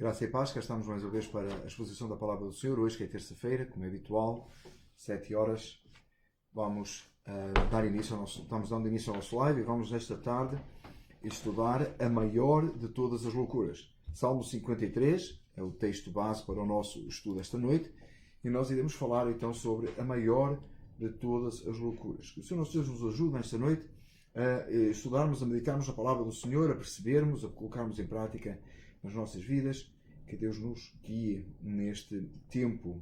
Graça e paz, cá estamos mais uma vez para a exposição da Palavra do Senhor. Hoje, que é terça-feira, como é habitual, 7 horas, vamos estamos dando início ao nosso live e vamos nesta tarde estudar a maior de todas as loucuras. Salmo 53 é o texto base para o nosso estudo esta noite e nós iremos falar então sobre a maior de todas as loucuras. Que o Senhor nosso Deus nos ajude nesta noite a estudarmos, a meditarmos a Palavra do Senhor, a percebermos, a colocarmos em prática nas nossas vidas, que Deus nos guie neste tempo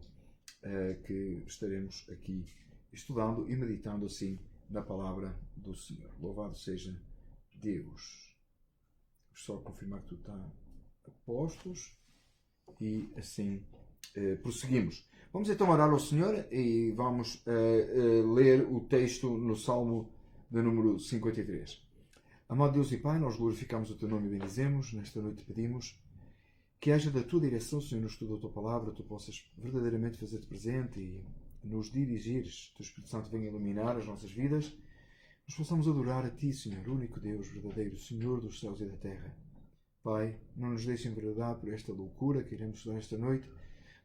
que estaremos aqui estudando e meditando assim na Palavra do Senhor. Louvado seja Deus. Vou só confirmar que tudo está a postos e assim prosseguimos. Vamos então orar ao Senhor e vamos ler o texto no Salmo de número 53. Amado Deus e Pai, nós glorificamos o Teu nome e bendizemos. Nesta noite pedimos que haja da Tua direção, Senhor, no estudo da Tua Palavra, Tu possas verdadeiramente fazer-te presente e nos dirigires. Teu Espírito Santo venha iluminar as nossas vidas. Nós possamos adorar a Ti, Senhor, único Deus, verdadeiro, Senhor dos céus e da terra. Pai, não nos deixe enveredar por esta loucura que iremos estudar esta noite,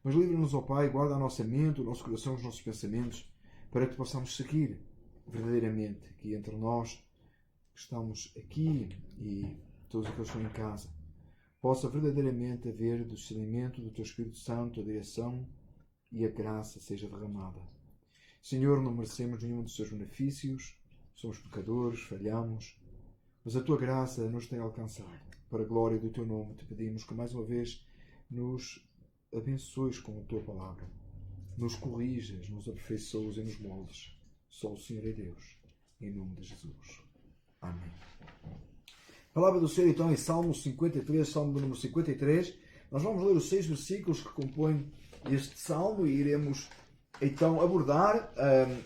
mas livra-nos, ó Pai, guarda a nossa mente, o nosso coração, os nossos pensamentos, para que possamos seguir verdadeiramente aqui entre nós, que estamos aqui e todos aqueles que estão em casa, possa verdadeiramente haver discernimento do Teu Espírito Santo, a direção e a graça seja derramada. Senhor, não merecemos nenhum dos Teus benefícios, somos pecadores, falhamos, mas a Tua graça nos tem alcançado. Para a glória do Teu nome, Te pedimos que mais uma vez nos abençoes com a Tua Palavra, nos corrijas, nos aperfeiçoes e nos moldes. Só o Senhor é Deus, em nome de Jesus. Amém. A palavra do Senhor, então, em Salmo 53, Salmo do número 53. Nós vamos ler os 6 versículos que compõem este Salmo e iremos, então, abordar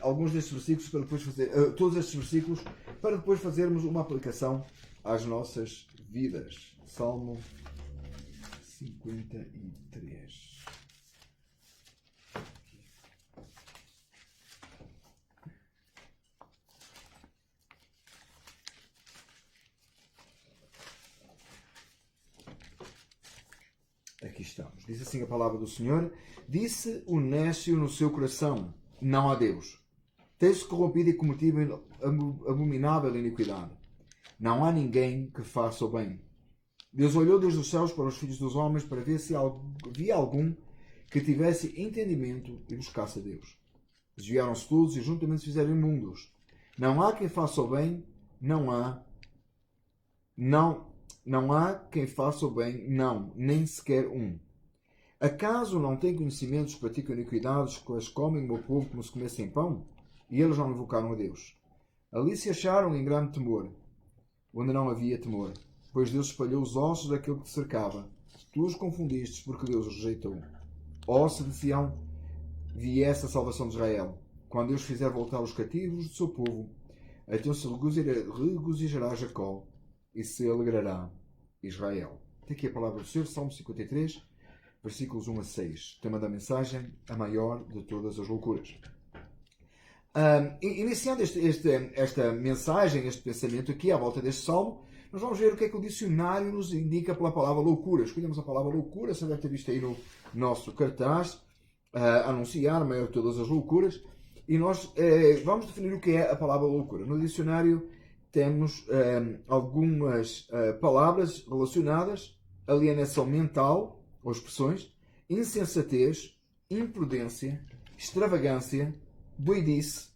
alguns destes versículos para depois fazer, todos estes versículos, para depois fazermos uma aplicação às nossas vidas. Salmo 53. Aqui estamos. Diz assim a palavra do Senhor: disse o nécio no seu coração: não há Deus. Tem-se corrompido e cometido abominável iniquidade. Não há ninguém que faça o bem. Deus olhou desde os céus para os filhos dos homens para ver se havia algum que tivesse entendimento e buscasse a Deus. Desviaram-se todos e juntamente se fizeram imundos. Não há quem faça o bem, não há quem faça o bem, não, nem sequer um. Acaso não têm conhecimentos que praticam iniquidades, que as comem o meu povo como se comessem pão? E eles não invocaram a Deus. Ali se acharam em grande temor, onde não havia temor, pois Deus espalhou os ossos daquele que te cercava. Tu os confundistes, porque Deus os rejeitou. Ó, se de Sião viesse a salvação de Israel, quando Deus fizer voltar os cativos do seu povo, então se regozijará Jacó e se alegrará Israel. Tem aqui a palavra do Senhor, Salmo 53, versículos 1 a 6. Tema da mensagem: a maior de todas as loucuras. Iniciando esta mensagem, este pensamento aqui à volta deste Salmo, nós vamos ver o que é que o dicionário nos indica pela palavra loucura. Escolhemos a palavra loucura, você deve ter visto aí no nosso cartaz, anunciar a maior de todas as loucuras, e nós vamos definir o que é a palavra loucura. No dicionário temos algumas palavras relacionadas: alienação mental, ou expressões, insensatez, imprudência, extravagância, doidice,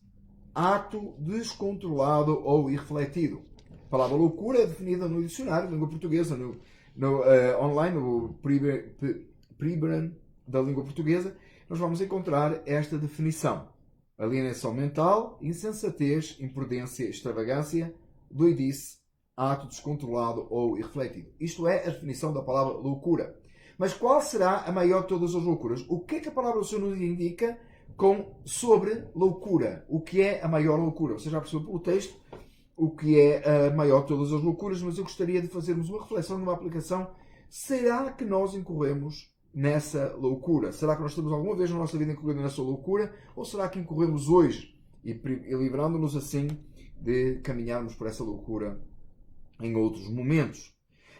ato descontrolado ou irrefletido. A palavra loucura é definida no dicionário de língua portuguesa, online, no Priberan da língua portuguesa. Nós vamos encontrar esta definição: alienação mental, insensatez, imprudência, extravagância, doidice, ato descontrolado ou irrefletido. Isto é a definição da palavra loucura. Mas qual será a maior de todas as loucuras? O que é que a palavra do Senhor nos indica sobre loucura? O que é a maior loucura? Você já percebeu pelo texto o que é a maior de todas as loucuras, mas eu gostaria de fazermos uma reflexão numa aplicação. Será que nós incorremos nessa loucura? Será que nós temos alguma vez na nossa vida incorrido nessa loucura? Ou será que incorremos hoje e livrando-nos assim de caminharmos por essa loucura em outros momentos?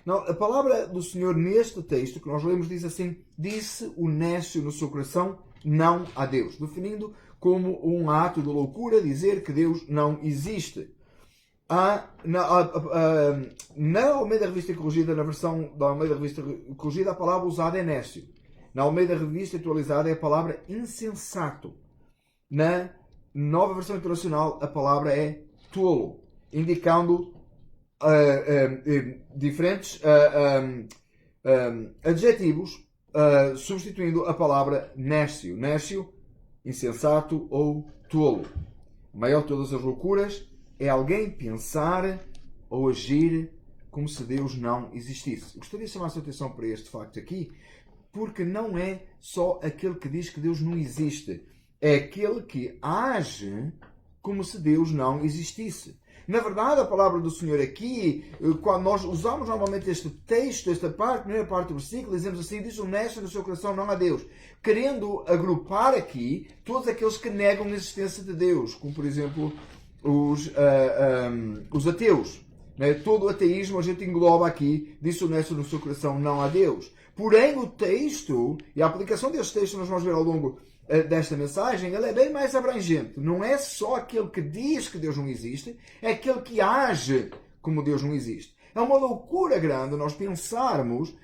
Não, a palavra do Senhor neste texto que nós lemos diz assim: disse o nécio no seu coração, não a Deus. Definindo como um ato de loucura dizer que Deus não existe. Na Almeida Revista Corrigida, na versão da Almeida Revista Corrigida, a palavra usada é nécio. Na Almeida Revista Atualizada é a palavra insensato. Na Nova Versão Internacional a palavra é tolo, indicando diferentes adjetivos, substituindo a palavra nécio. Nécio, insensato ou tolo. A maior de todas as loucuras é alguém pensar ou agir como se Deus não existisse. Eu gostaria de chamar a sua atenção para este facto aqui, porque não é só aquele que diz que Deus não existe. É aquele que age como se Deus não existisse. Na verdade, a palavra do Senhor aqui, quando nós usamos normalmente este texto, esta parte, primeira parte do versículo, dizemos assim: diz o nécio no seu coração, não a Deus. Querendo agrupar aqui todos aqueles que negam a existência de Deus, como por exemplo os ateus. Todo o ateísmo a gente engloba aqui, diz o nécio no seu coração, não a Deus. Porém, o texto, e a aplicação deste texto nós vamos ver ao longo desta mensagem, ela é bem mais abrangente. Não é só aquele que diz que Deus não existe, é aquele que age como Deus não existe. É uma loucura grande nós pensarmos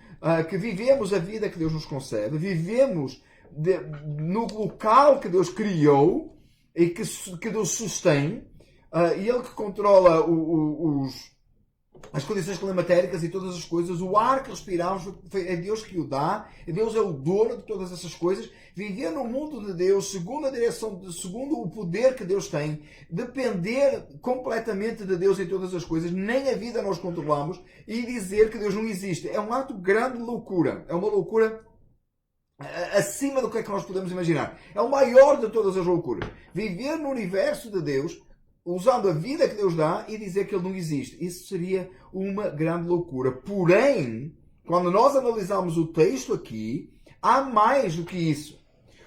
que vivemos a vida que Deus nos concede, vivemos no local que Deus criou e que Deus sustém, e Ele que controla as condições climatéricas e todas as coisas, o ar que respiramos, é Deus que o dá, Deus é o dono de todas essas coisas. Viver no mundo de Deus, segundo a direção, segundo o poder que Deus tem, depender completamente de Deus em todas as coisas, nem a vida nós controlamos, e dizer que Deus não existe. É um ato grande de loucura. É uma loucura acima do que é que nós podemos imaginar. É o maior de todas as loucuras. Viver no universo de Deus, usando a vida que Deus dá, e dizer que Ele não existe. Isso seria uma grande loucura. Porém, quando nós analisamos o texto aqui, há mais do que isso.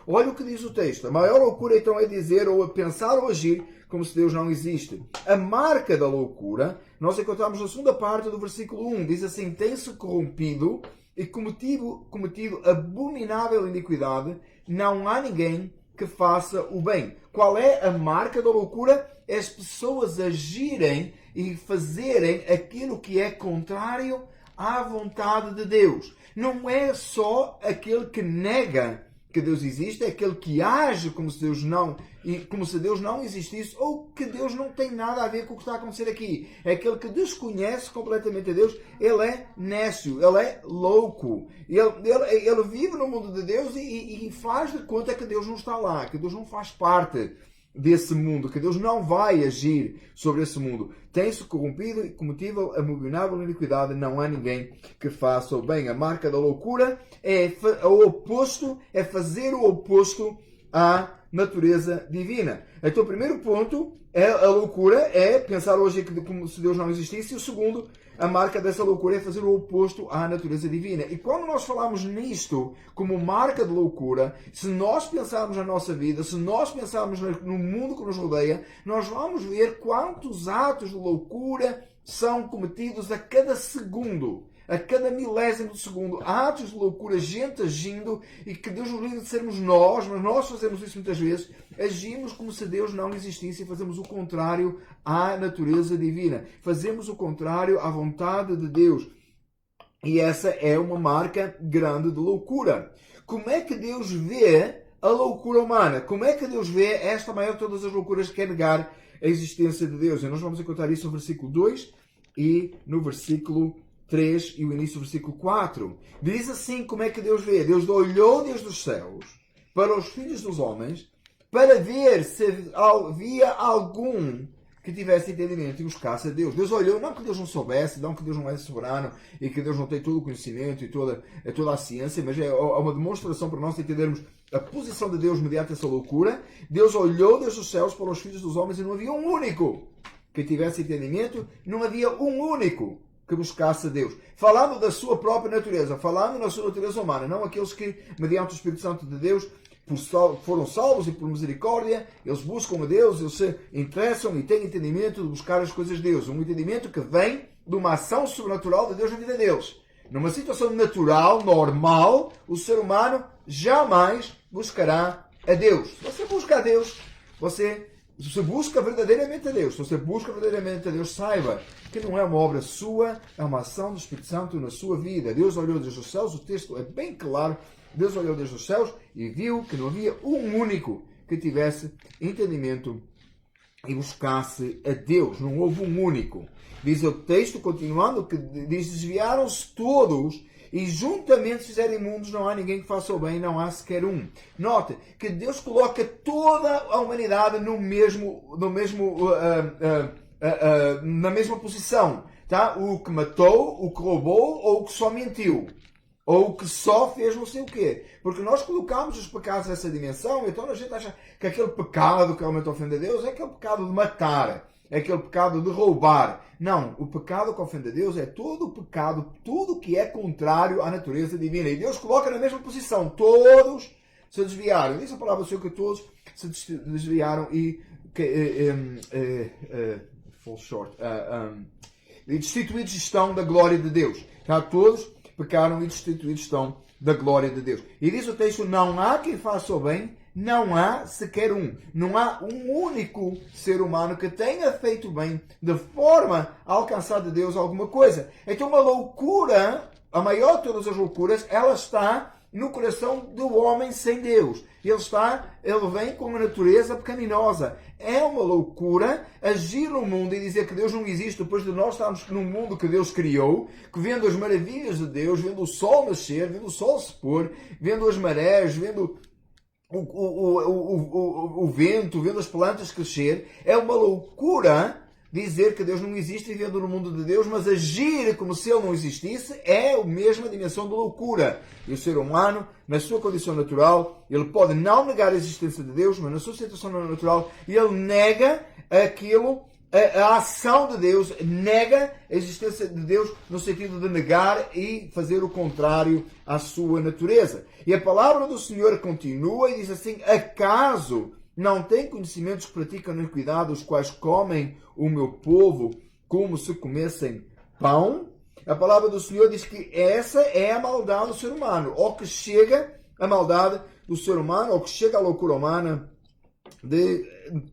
Olha o que diz o texto. A maior loucura então é dizer, ou pensar ou agir como se Deus não existe. A marca da loucura, nós encontramos na segunda parte do versículo 1. Diz assim: tem-se corrompido e cometido abominável iniquidade, não há ninguém que faça o bem. Qual é a marca da loucura? É as pessoas agirem e fazerem aquilo que é contrário à vontade de Deus. Não é só aquele que nega que Deus existe, é aquele que age como se Deus não existisse, ou que Deus não tem nada a ver com o que está a acontecer aqui. É aquele que desconhece completamente a Deus. Ele é nécio, ele é louco. Ele vive no mundo de Deus e faz de conta que Deus não está lá, que Deus não faz parte desse mundo, que Deus não vai agir sobre esse mundo. Tem-se corrompido e cometido abominável iniquidade, não há ninguém que faça o bem. A marca da loucura é o oposto, é fazer o oposto à natureza divina. Então o primeiro ponto é a loucura, é pensar hoje como se Deus não existisse, e o segundo, a marca dessa loucura é fazer o oposto à natureza divina. E quando nós falamos nisto como marca de loucura, se nós pensarmos na nossa vida, se nós pensarmos no mundo que nos rodeia, nós vamos ver quantos atos de loucura são cometidos a cada segundo, a cada milésimo de segundo. Atos de loucura, gente agindo, e que Deus nos livre de sermos nós, mas nós fazemos isso muitas vezes, agimos como se Deus não existisse e fazemos o contrário à natureza divina. Fazemos o contrário à vontade de Deus. E essa é uma marca grande de loucura. Como é que Deus vê a loucura humana? Como é que Deus vê esta maior de todas as loucuras, que é negar a existência de Deus? E nós vamos encontrar isso no versículo 2 e no versículo 3 e o início do versículo 4. Diz assim como é que Deus vê. Deus olhou desde os céus para os filhos dos homens, para ver se havia algum que tivesse entendimento e buscasse a Deus. Deus olhou, não que Deus não soubesse, não que Deus não é soberano e que Deus não tem todo o conhecimento e toda a ciência, mas é uma demonstração para nós entendermos a posição de Deus mediante essa loucura. Deus olhou desde os céus para os filhos dos homens e não havia um único que tivesse entendimento, não havia um único que buscasse a Deus. Falando da sua própria natureza, falando na sua natureza humana, não aqueles que, mediante o Espírito Santo de Deus, foram salvos e por misericórdia, eles buscam a Deus, eles se interessam e têm entendimento de buscar as coisas de Deus. Um entendimento que vem de uma ação sobrenatural de Deus na vida deles. Numa situação natural, normal, o ser humano jamais buscará a Deus. Se você busca a Deus, você se busca verdadeiramente a Deus. Se você busca verdadeiramente a Deus, saiba que não é uma obra sua, é uma ação do Espírito Santo na sua vida. Deus olhou desde os céus, o texto é bem claro. Deus olhou desde os céus e viu que não havia um único que tivesse entendimento e buscasse a Deus. Não houve um único. Diz o texto, continuando, que diz: desviaram-se todos e juntamente fizeram imundos, não há ninguém que faça o bem, não há sequer um. Note que Deus coloca toda a humanidade na mesma posição. Tá? O que matou, o que roubou ou o que só mentiu. Ou o que só fez não sei o quê. Porque nós colocamos os pecados nessa dimensão, então a gente acha que aquele pecado que realmente ofende a Deus é aquele pecado de matar, é aquele pecado de roubar. Não, o pecado que ofende a Deus é todo o pecado, tudo que é contrário à natureza divina. E Deus coloca na mesma posição. Todos se desviaram. Diz a palavra do Senhor que todos se desviaram e fall short. Destituídos estão da glória de Deus. Tá? Todos pecaram e destituídos estão da glória de Deus. E diz o texto: não há quem faça o bem, não há sequer um. Não há um único ser humano que tenha feito bem de forma a alcançar de Deus alguma coisa. Então a loucura, a maior de todas as loucuras, ela está no coração do homem sem Deus. Ele vem com uma natureza pecaminosa. É uma loucura agir no mundo e dizer que Deus não existe depois de nós estarmos num mundo que Deus criou, que vendo as maravilhas de Deus, vendo o sol nascer, vendo o sol se pôr, vendo as marés, vendo o vento, vendo as plantas crescer. É uma loucura dizer que Deus não existe vivendo no mundo de Deus, mas agir como se Ele não existisse é a mesma dimensão de loucura. E o ser humano, na sua condição natural, ele pode não negar a existência de Deus, mas na sua situação natural, ele nega aquilo, a ação de Deus, nega a existência de Deus no sentido de negar e fazer o contrário à sua natureza. E a palavra do Senhor continua e diz assim: acaso não tem conhecimentos que praticam iniquidade, os quais comem o meu povo como se comessem pão? A palavra do Senhor diz que essa é a maldade do ser humano. Ou que chega a maldade do ser humano, ou que chega a loucura humana de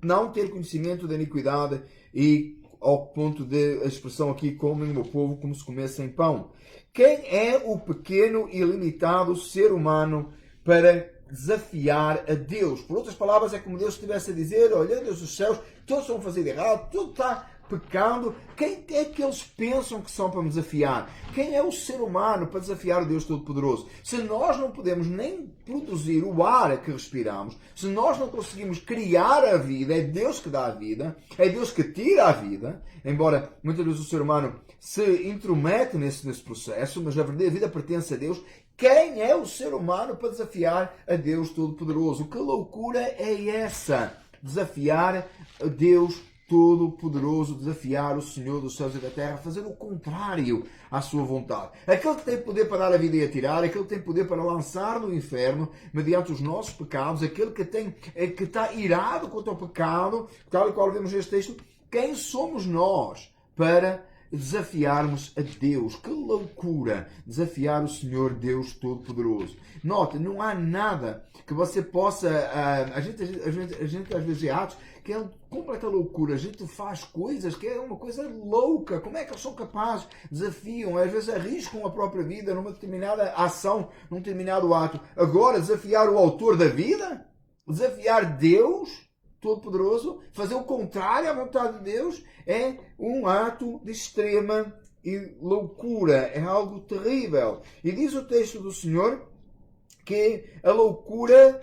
não ter conhecimento da iniquidade e ao ponto de a expressão aqui: comem o meu povo como se comessem pão. Quem é o pequeno e limitado ser humano para desafiar a Deus? Por outras palavras, é como Deus estivesse a dizer: olha, Deus dos céus, todos estão a fazer errado, tudo está pecando. Quem é que eles pensam que são para me desafiar? Quem é o ser humano para desafiar o Deus Todo-Poderoso? Se nós não podemos nem produzir o ar que respiramos, se nós não conseguimos criar a vida, é Deus que dá a vida, é Deus que tira a vida, embora muitas vezes o ser humano se intromete nesse processo, mas a vida pertence a Deus. Quem é o ser humano para desafiar a Deus Todo-Poderoso? Que loucura é essa? Desafiar a Deus Todo-Poderoso, desafiar o Senhor dos céus e da terra, fazer o contrário à sua vontade. Aquele que tem poder para dar a vida e a tirar, aquele que tem poder para lançar no inferno mediante os nossos pecados, aquele que está irado contra o pecado, tal e qual vemos neste texto. Quem somos nós para desafiarmos a Deus? Que loucura desafiar o Senhor Deus Todo-Poderoso. Note, não há nada que você possa... A gente às vezes é atos que é completa loucura. A gente faz coisas que é uma coisa louca. Como é que eles são capazes? Desafiam, às vezes arriscam a própria vida numa determinada ação, num determinado ato. Agora, desafiar o autor da vida? Desafiar Deus Todo-Poderoso? Fazer o contrário à vontade de Deus? É um ato de extrema loucura. É algo terrível. E diz o texto do Senhor que a loucura...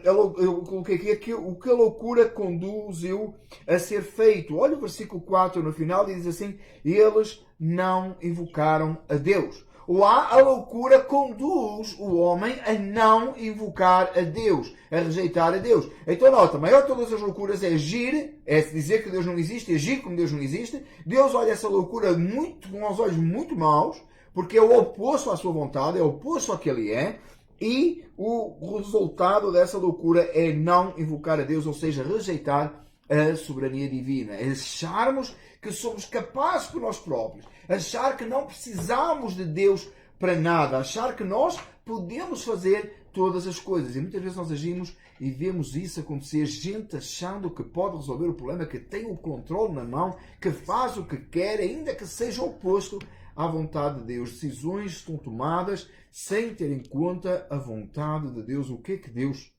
eu coloquei aqui o que a loucura conduziu a ser feito. Olha o versículo 4 no final e diz assim: eles não invocaram a Deus. Lá a loucura conduz o homem a não invocar a Deus, a rejeitar a Deus. Então nota, a maior de todas as loucuras é agir, é dizer que Deus não existe, agir como Deus não existe. Deus olha essa loucura com os olhos muito maus, porque é o oposto à sua vontade, é o oposto ao que Ele é. E o resultado dessa loucura é não invocar a Deus, ou seja, rejeitar a soberania divina. É acharmos que somos capazes por nós próprios. Achar que não precisamos de Deus para nada. Achar que nós podemos fazer todas as coisas. E muitas vezes nós agimos e vemos isso acontecer. Gente achando que pode resolver o problema, que tem o controle na mão, que faz o que quer, ainda que seja oposto à vontade de Deus. Decisões estão tomadas sem ter em conta a vontade de Deus. O que é que Deus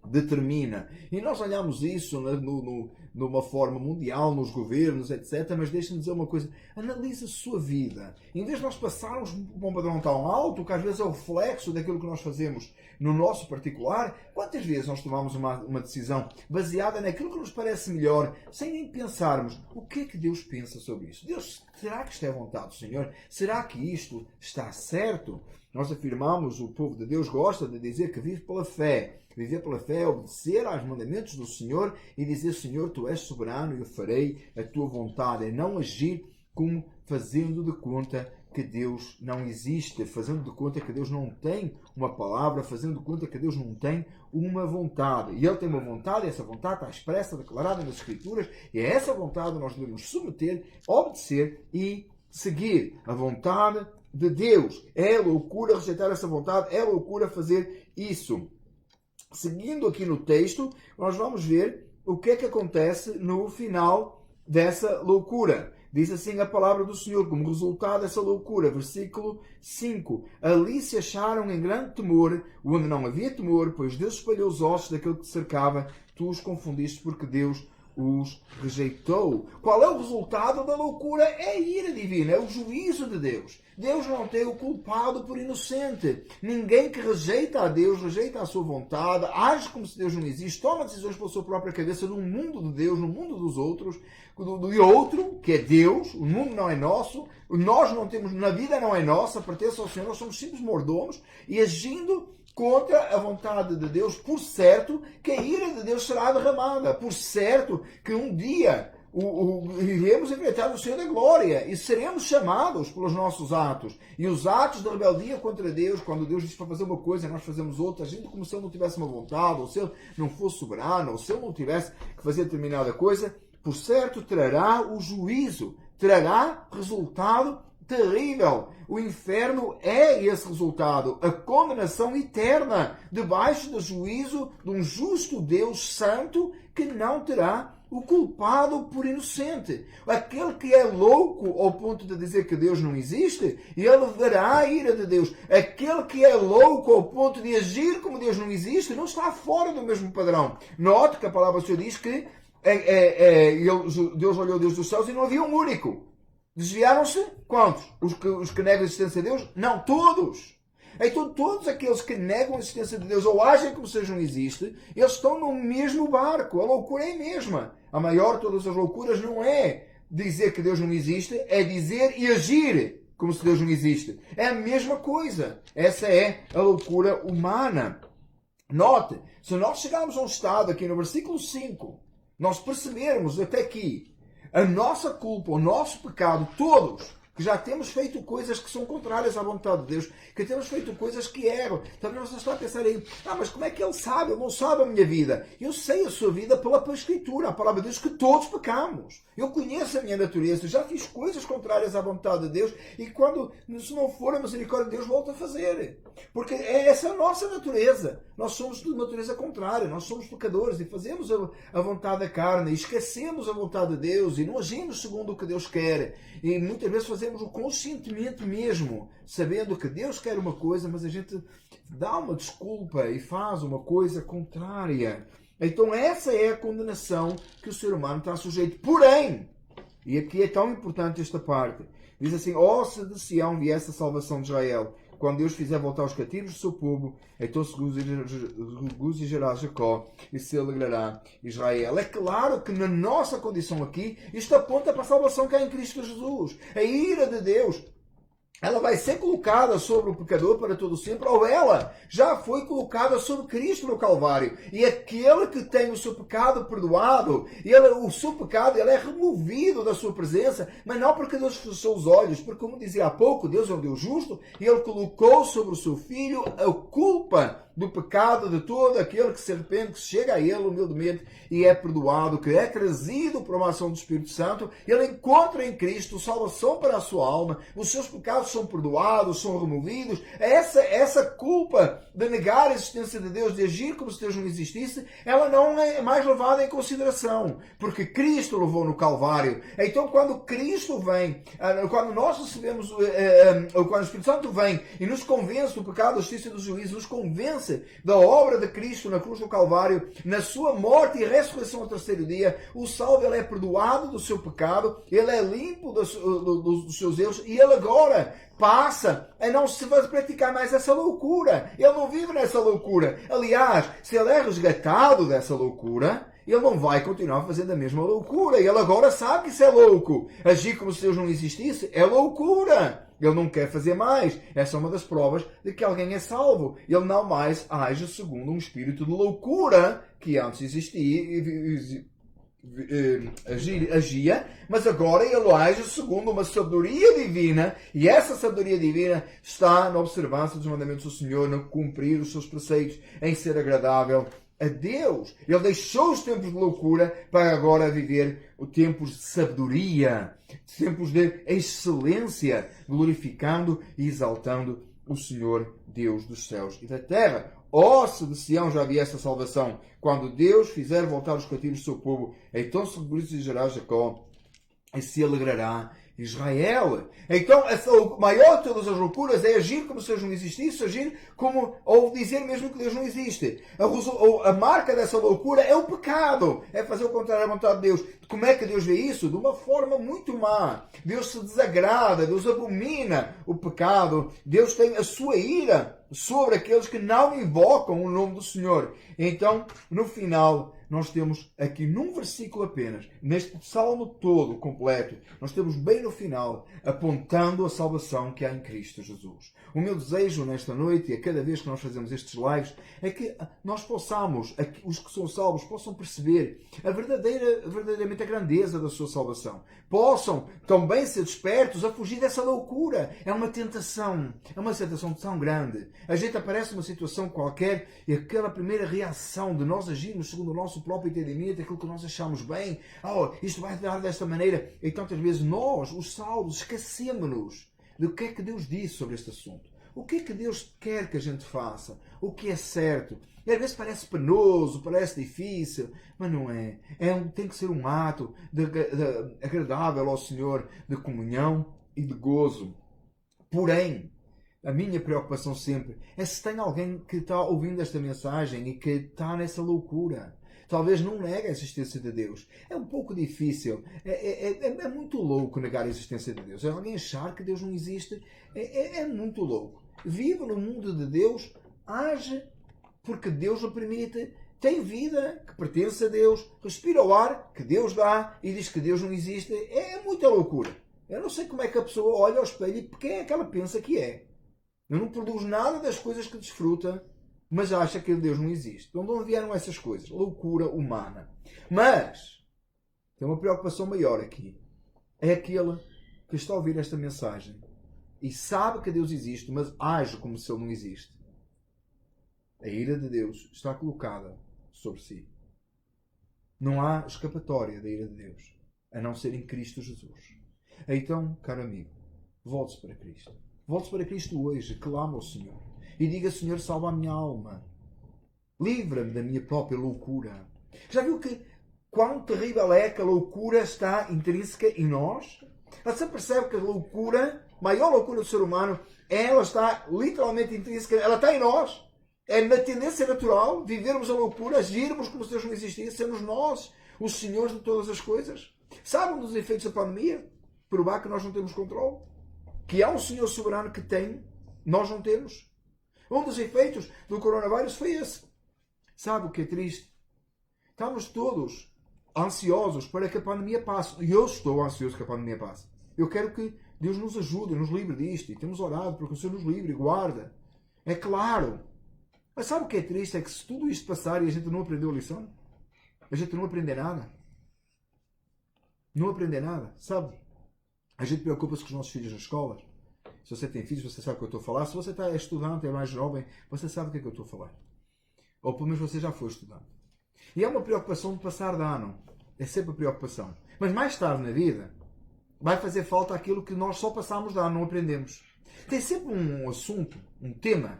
determina? E nós olhamos isso numa forma mundial, nos governos, etc. Mas deixa-me dizer uma coisa. Analise a sua vida. Em vez de nós passarmos por um padrão tão alto, que às vezes é o reflexo daquilo que nós fazemos no nosso particular, quantas vezes nós tomamos uma decisão baseada naquilo que nos parece melhor, sem nem pensarmos o que é que Deus pensa sobre isso? Deus, será que isto é a vontade do Senhor? Será que isto está certo? Nós afirmamos, o povo de Deus gosta de dizer que vive pela fé. Viver pela fé é obedecer aos mandamentos do Senhor e dizer: Senhor, Tu és soberano e eu farei a Tua vontade. É não agir como fazendo de conta que Deus não existe, fazendo de conta que Deus não tem uma palavra, fazendo de conta que Deus não tem uma vontade. E Ele tem uma vontade, e essa vontade está expressa, declarada nas Escrituras, e é essa vontade que nós devemos submeter, obedecer e seguir. A vontade de Deus. É loucura rejeitar essa vontade, é loucura fazer isso. Seguindo aqui no texto, nós vamos ver o que é que acontece no final dessa loucura. Diz assim a palavra do Senhor, como resultado dessa loucura, versículo 5. Ali se acharam em grande temor, onde não havia temor, pois Deus espalhou os ossos daquele que te cercava, tu os confundiste porque Deus os rejeitou. Qual é o resultado da loucura? É a ira divina, é o juízo de Deus. Deus não tem o culpado por inocente. Ninguém que rejeita a Deus, rejeita a sua vontade, age como se Deus não existe, toma decisões pela sua própria cabeça no mundo de Deus, no mundo dos outros, do outro, que é Deus. O mundo não é nosso, nós não temos, na vida não é nossa, pertence ao Senhor, nós somos simples mordomos, e agindo contra a vontade de Deus, por certo que a ira de Deus será derramada, por certo que um dia iremos enfrentar o Senhor da glória e seremos chamados pelos nossos atos. E os atos de rebeldia contra Deus, quando Deus diz para fazer uma coisa e nós fazemos outra, agindo como se Ele não tivesse uma vontade, ou se Ele não fosse soberano, ou se Ele não tivesse que fazer determinada coisa, por certo trará o juízo, trará resultado terrível. O inferno é esse resultado, a condenação eterna, debaixo do juízo de um justo Deus santo que não terá o culpado por inocente. Aquele que é louco ao ponto de dizer que Deus não existe, ele verá a ira de Deus. Aquele que é louco ao ponto de agir como Deus não existe, não está fora do mesmo padrão. Note que a palavra do Senhor diz que Deus olhou Deus dos céus e não havia um único. Desviaram-se quantos? Os que negam a existência de Deus? Não, todos. Então todos aqueles que negam a existência de Deus ou agem como se não existe, eles estão no mesmo barco. A loucura é a mesma. A maior de todas as loucuras não é dizer que Deus não existe, é dizer e agir como se Deus não existe. É a mesma coisa. Essa é a loucura humana. Note, se nós chegarmos a um estado aqui no versículo 5, nós percebermos até aqui a nossa culpa, o nosso pecado, todos, que já temos feito coisas que são contrárias à vontade de Deus, que temos feito coisas que erram. Talvez você está a pensar aí, mas como é que Ele sabe? Ele não sabe a minha vida. Eu sei a sua vida pela Escritura, a palavra de Deus, que todos pecamos. Eu conheço a minha natureza, já fiz coisas contrárias à vontade de Deus, e quando, se não for a misericórdia de Deus, volto a fazer. Porque essa é a nossa natureza. Nós somos de natureza contrária, nós somos pecadores e fazemos a vontade da carne, e esquecemos a vontade de Deus, e não agimos segundo o que Deus quer. E muitas vezes fazemos-o conscientemente mesmo, sabendo que Deus quer uma coisa, mas a gente dá uma desculpa e faz uma coisa contrária. Então essa é a condenação que o ser humano está sujeito. Porém, e aqui é tão importante esta parte, diz assim: ó, se de Sião viesse a salvação de Israel, quando Deus fizer voltar os cativos do seu povo, então se regozijará Jacó e se alegrará Israel. É claro que na nossa condição aqui, isto aponta para a salvação que há em Cristo Jesus. A ira de Deus, ela vai ser colocada sobre o pecador para todo sempre, ou ela já foi colocada sobre Cristo no Calvário. E aquele que tem o seu pecado perdoado, o seu pecado ele é removido da sua presença, mas não porque Deus fechou os olhos, porque, como dizia há pouco, Deus é um Deus justo, e Ele colocou sobre o seu Filho a culpa do pecado de todo aquele que se arrepende, que chega a Ele humildemente e é perdoado, que é trazido por uma ação do Espírito Santo. Ele encontra em Cristo salvação para a sua alma, os seus pecados são perdoados, são removidos. Essa culpa de negar a existência de Deus, de agir como se Deus não existisse, ela não é mais levada em consideração, porque Cristo levou no Calvário. Então, quando Cristo vem, quando nós recebemos, quando o Espírito Santo vem e nos convence do pecado, da justiça e do juízo, nos convence da obra de Cristo na cruz do Calvário, na sua morte e ressurreição ao terceiro dia, o salvo ele é perdoado do seu pecado, ele é limpo dos seus erros e ele agora passa a não se praticar mais essa loucura. Ele não vive nessa loucura. Aliás, se ele é resgatado dessa loucura, ele não vai continuar fazendo a mesma loucura. Ele agora sabe que isso é louco. Agir como se Deus não existisse é loucura. Ele não quer fazer mais. Essa é uma das provas de que alguém é salvo. Ele não mais age segundo um espírito de loucura que antes existia, agia, mas agora ele age segundo uma sabedoria divina, e essa sabedoria divina está na observância dos mandamentos do Senhor, no cumprir os seus preceitos, em ser agradável a Deus. Ele deixou os tempos de loucura para agora viver os tempos de sabedoria, tempos de excelência, glorificando e exaltando o Senhor Deus dos céus e da terra. Ó, se de Sião já havia essa salvação, quando Deus fizer voltar os cativos do seu povo, então se regozará Jacó e se alegrará Israel. Então, a maior de todas as loucuras é agir como se Deus não existisse, agir como, ou dizer mesmo que Deus não existe. A marca dessa loucura é o pecado, é fazer o contrário à vontade de Deus. Como é que Deus vê isso? De uma forma muito má. Deus se desagrada, Deus abomina o pecado, Deus tem a sua ira sobre aqueles que não invocam o nome do Senhor. Então, no final, nós temos aqui num versículo apenas, neste salmo todo completo, nós temos bem no final, apontando a salvação que há em Cristo Jesus. O meu desejo nesta noite, e a cada vez que nós fazemos estes lives, é que nós possamos, os que são salvos, possam perceber verdadeiramente a grandeza da sua salvação. Possam também ser despertos a fugir dessa loucura. É uma tentação tão grande. A gente aparece numa situação qualquer e aquela primeira reação de nós agirmos segundo o nosso próprio entendimento, aquilo que nós achamos bem, isto vai dar desta maneira. E tantas vezes nós, os salvos, esquecemos-nos do que é que Deus diz sobre este assunto. O que é que Deus quer que a gente faça? O que é certo? E às vezes parece penoso, parece difícil, mas não é. Tem que ser um ato agradável ao Senhor, de comunhão e de gozo. Porém, a minha preocupação sempre é se tem alguém que está ouvindo esta mensagem e que está nessa loucura. Talvez não negue a existência de Deus. É um pouco difícil. É muito louco negar a existência de Deus. É alguém achar que Deus não existe. É muito louco. Vive no mundo de Deus, age porque Deus o permite, tem vida que pertence a Deus, respira o ar que Deus dá e diz que Deus não existe. É muita loucura. Eu não sei como é que a pessoa olha ao espelho e quem é que ela pensa que é. Eu não produz nada das coisas que desfruta, mas acha que Deus não existe. De onde vieram essas coisas? Loucura humana. Mas tem uma preocupação maior aqui. É aquele que está a ouvir esta mensagem e sabe que Deus existe, mas age como se Ele não existe. A ira de Deus está colocada sobre si. Não há escapatória da ira de Deus, a não ser em Cristo Jesus. Então, caro amigo, volte-se para Cristo. Volte-se para Cristo hoje, clama ao Senhor. E diga, Senhor, salva a minha alma. Livra-me da minha própria loucura. Já viu que quão terrível é que a loucura está intrínseca em nós? Você percebe que a loucura, a maior loucura do ser humano, ela está literalmente intrínseca, ela está em nós. É na tendência natural vivermos a loucura, agirmos como se Deus não existisse, sermos nós os senhores de todas as coisas. Sabe um dos efeitos da pandemia? Provar que nós não temos controle. Que há um Senhor soberano que tem, nós não temos. Um dos efeitos do coronavírus foi esse. Sabe o que é triste? Estamos todos ansiosos para que a pandemia passe. E eu estou ansioso que a pandemia passe. Eu quero que Deus nos ajude, nos livre disto. E temos orado para que o Senhor nos livre e guarda. É claro. Mas sabe o que é triste? É que se tudo isto passar e a gente não aprendeu a lição, a gente não aprende nada. Não aprende nada. Sabe? A gente preocupa-se com os nossos filhos nas escolas. Se você tem filhos, você sabe o que eu estou a falar. Se você é estudante, é mais jovem, você sabe o que é que eu estou a falar. Ou pelo menos você já foi estudante. E é uma preocupação de passar de ano. É sempre preocupação. Mas mais tarde na vida, vai fazer falta aquilo que nós só passamos de ano, não aprendemos. Tem sempre um assunto, um tema,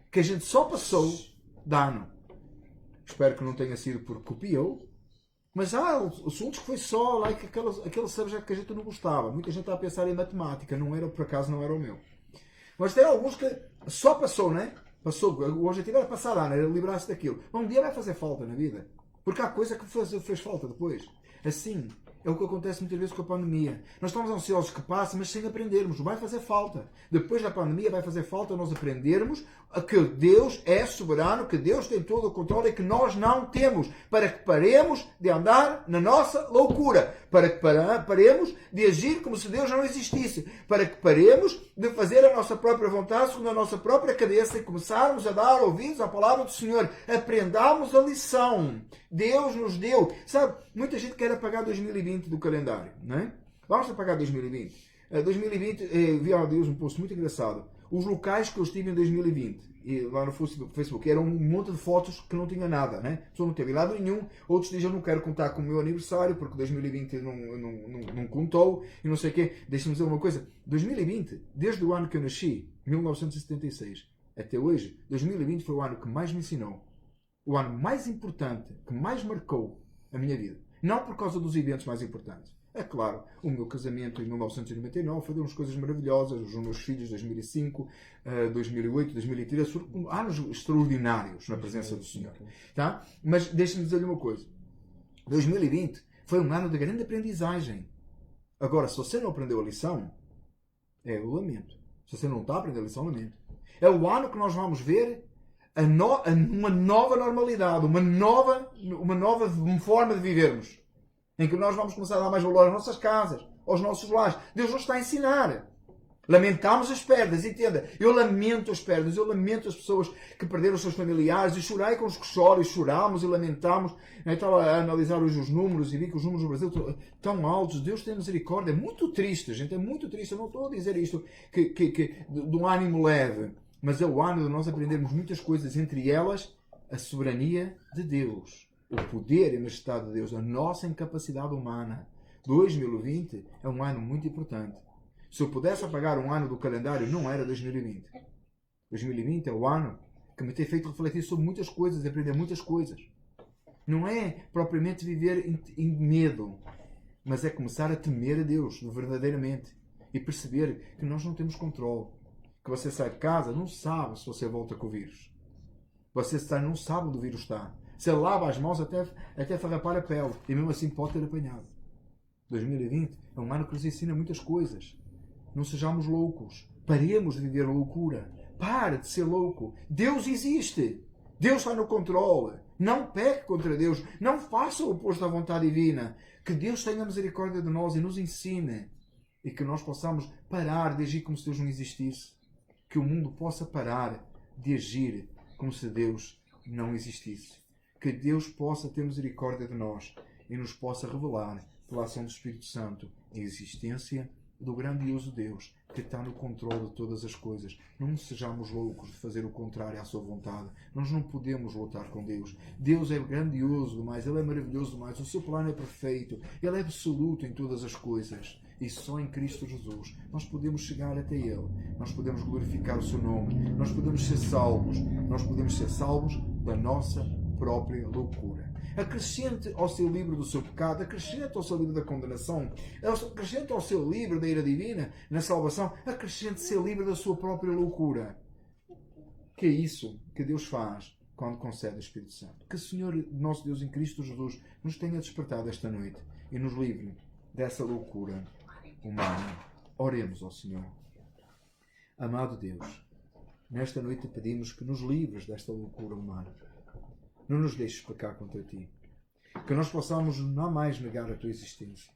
que a gente só passou de ano. Espero que não tenha sido porque copiou. Mas há assuntos que foi só aquele subject que a gente não gostava. Muita gente está a pensar em matemática. Não era, por acaso, não era o meu. Mas tem alguns que só passou, né? Passou. O objetivo era passar ano, era livrar-se daquilo. Mas um dia vai fazer falta na vida. Porque há coisa que fez falta depois. Assim, é o que acontece muitas vezes com a pandemia. Nós estamos ansiosos que passe, mas sem aprendermos. Vai fazer falta. Depois da pandemia vai fazer falta nós aprendermos que Deus é soberano, que Deus tem todo o controle e que nós não temos. Para que paremos de andar na nossa loucura. Para que paremos de agir como se Deus não existisse. Para que paremos de fazer a nossa própria vontade segundo a nossa própria cabeça e começarmos a dar ouvidos à palavra do Senhor. Aprendamos a lição. Deus nos deu. Sabe, muita gente quer apagar 2020 do calendário, não é? Vamos apagar 2020. 2020, vi a Deus um post muito engraçado. Os locais que eu estive em 2020, e lá no Facebook, eram um monte de fotos que não tinha nada, né? A pessoa não teve lado nenhum. Outros dizem, eu não quero contar com o meu aniversário, porque 2020 não contou, e não sei o quê. Deixa-me dizer uma coisa. 2020, desde o ano que eu nasci, 1976, até hoje, 2020 foi o ano que mais me ensinou. O ano mais importante, que mais marcou a minha vida. Não por causa dos eventos mais importantes. É claro, o meu casamento em 1999 foi umas coisas maravilhosas, os meus filhos 2005, 2008, 2013, foram anos extraordinários na presença do Senhor. Tá? Mas deixe-me dizer-lhe uma coisa. 2020 foi um ano de grande aprendizagem. Agora, se você não aprendeu a lição, eu lamento. Se você não está a aprender a lição, lamento. É o ano que nós vamos ver uma nova normalidade, uma nova forma de vivermos. Em que nós vamos começar a dar mais valor às nossas casas, aos nossos lares. Deus nos está a ensinar. Lamentamos as perdas, entenda. Eu lamento as perdas, eu lamento as pessoas que perderam os seus familiares e chorei com os que choram, e chorámos e lamentamos. Eu estava a analisar hoje os números e vi que os números no Brasil estão tão altos. Deus tem misericórdia. É muito triste, gente, é muito triste. Eu não estou a dizer isto de um ânimo leve, mas é o ano de nós aprendermos muitas coisas, entre elas a soberania de Deus. O poder e a majestade de Deus, a nossa incapacidade humana. 2020 é um ano muito importante. Se eu pudesse apagar um ano do calendário, não era 2020. 2020 é o ano que me tem feito refletir sobre muitas coisas, aprender muitas coisas. Não é propriamente viver em medo, mas é começar a temer a Deus, verdadeiramente. E perceber que nós não temos controle. Que você sai de casa, não sabe se você volta com o vírus. Você não sabe onde o vírus está. Você lava as mãos até farrapar a pele. E mesmo assim pode ter apanhado. 2020 é um ano que nos ensina muitas coisas. Não sejamos loucos. Paremos de viver loucura. Pare de ser louco. Deus existe. Deus está no controle. Não peque contra Deus. Não faça o oposto à vontade divina. Que Deus tenha misericórdia de nós e nos ensine. E que nós possamos parar de agir como se Deus não existisse. Que o mundo possa parar de agir como se Deus não existisse. Que Deus possa ter misericórdia de nós e nos possa revelar, pela ação do Espírito Santo, a existência do grandioso Deus que está no controle de todas as coisas. Não sejamos loucos de fazer o contrário à sua vontade. Nós não podemos lutar com Deus. Deus é grandioso demais, Ele é maravilhoso demais, o seu plano é perfeito, Ele é absoluto em todas as coisas. E só em Cristo Jesus nós podemos chegar até Ele. Nós podemos glorificar o seu nome. Nós podemos ser salvos. Nós podemos ser salvos da nossa própria loucura. Acrescente ao seu livro do seu pecado, acrescente ao seu livro da condenação, acrescente ao seu livro da ira divina, na salvação, acrescente seu livro da sua própria loucura. Que é isso que Deus faz quando concede o Espírito Santo. Que o Senhor, nosso Deus em Cristo Jesus, nos tenha despertado esta noite e nos livre dessa loucura humana. Oremos ao Senhor. Amado Deus, nesta noite pedimos que nos livres desta loucura humana. Não nos deixes pecar contra Ti. Que nós possamos não mais negar a Tua existência.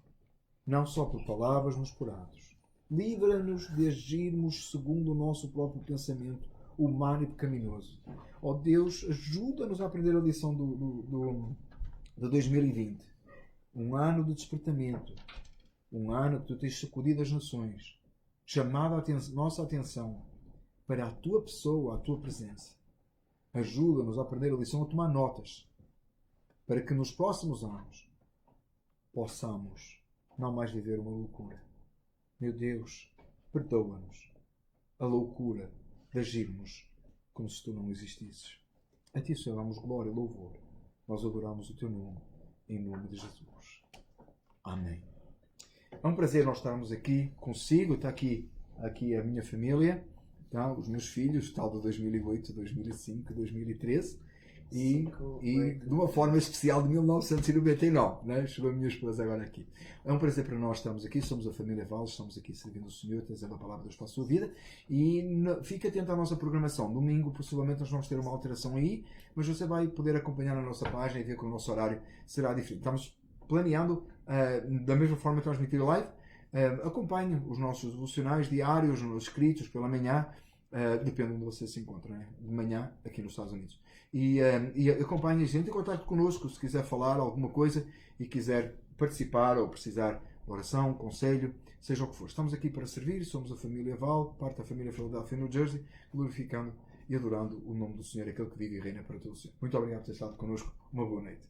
Não só por palavras, mas por atos. Livra-nos de agirmos segundo o nosso próprio pensamento humano e pecaminoso. Ó Deus, ajuda-nos a aprender a lição de 2020. Um ano de despertamento. Um ano que Tu tens sacudido as nações. chamado a nossa atenção para a tua pessoa, a tua presença. Ajuda-nos a aprender a lição, a tomar notas, para que nos próximos anos possamos não mais viver uma loucura. Meu Deus, perdoa-nos a loucura de agirmos como se tu não existisses. A ti, Senhor, damos glória e louvor. Nós adoramos o teu nome, em nome de Jesus. Amém. É um prazer nós estarmos aqui consigo. Está aqui a minha família, tá? Os meus filhos, tal de 2008, 2005, 2013 e de uma forma especial de 1999, né? Chegou a minha esposa agora aqui. É um prazer para nós estarmos aqui, somos a família Valles, estamos aqui servindo o Senhor, trazendo a palavra de Deus para a sua vida, e fique atento à nossa programação. Domingo, possivelmente, nós vamos ter uma alteração aí, mas você vai poder acompanhar na nossa página e ver que o nosso horário será diferente. Estamos planeando, da mesma forma, transmitir live. Acompanhe os nossos devocionais diários, escritos pela manhã, depende onde você se encontra, né? De manhã, aqui nos Estados Unidos. E acompanhe a gente, em contato connosco, se quiser falar alguma coisa e quiser participar ou precisar de oração, conselho, seja o que for. Estamos aqui para servir, somos a família Val, parte da família Philadelphia, New Jersey, glorificando e adorando o nome do Senhor, aquele que vive e reina para todos. Muito obrigado por ter estado connosco. Uma boa noite.